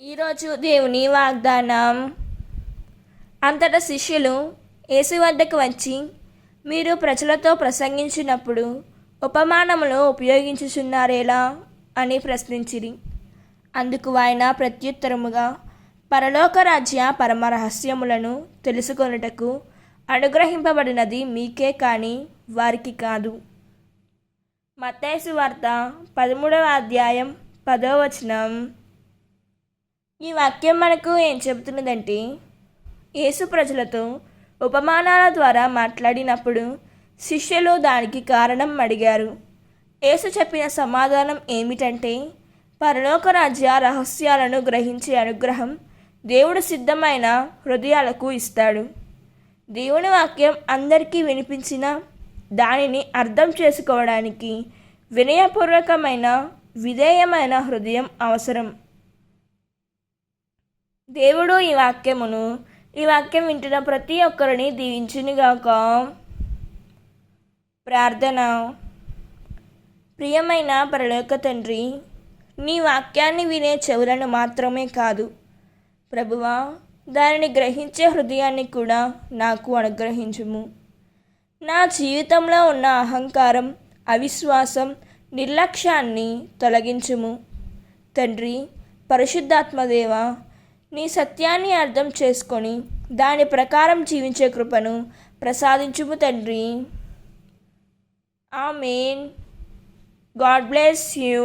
ఈరోజు దేవుని వాగ్దానం. అంతటా శిష్యులు యేసు వద్దకు వచ్చి, మీరు ప్రజలతో ప్రసంగించినప్పుడు ఉపమానములు ఉపయోగించుచున్నారేలా అని ప్రశ్నించిరి. అందుకు ఆయన ప్రత్యుత్తరముగా, పరలోక రాజ్య పరమ రహస్యములను తెలుసుకొనుటకు అనుగ్రహింపబడినది మీకే కానీ వారికి కాదు. మత్తయి సువార్త 13వ అధ్యాయం 10వ వచనం. ఈ వాక్యం మనకు ఏం చెబుతున్నదంటే, యేసు ప్రజలతో ఉపమానాల ద్వారా మాట్లాడినప్పుడు శిష్యులు దానికి కారణం అడిగారు. యేసు చెప్పిన సమాధానం ఏమిటంటే, పరలోక రాజ్య రహస్యాలను గ్రహించే అనుగ్రహం దేవుడు సిద్ధమైన హృదయాలకు ఇస్తాడు. దేవుని వాక్యం అందరికీ వినిపించిన దానిని అర్థం చేసుకోవడానికి వినయపూర్వకమైన విధేయమైన హృదయం అవసరం. దేవుడు ఈ వాక్యం వింటున్న ప్రతి ఒక్కరిని దీవించునుగాక. ప్రార్థన. ప్రియమైన పరలోక తండ్రి, నీ వాక్యాన్ని వినే చెవులను మాత్రమే కాదు ప్రభువా, దానిని గ్రహించే హృదయాన్ని కూడా నాకు అనుగ్రహించుము. నా జీవితంలో ఉన్న అహంకారం, అవిశ్వాసం, నిర్లక్ష్యాన్ని తొలగించుము తండ్రి. పరిశుద్ధాత్మదేవ, నీ సత్యాన్ని అర్థం చేసుకొని దాని ప్రకారం జీవించే కృపను ప్రసాదించుము తండ్రి. ఆమేన్. God bless you.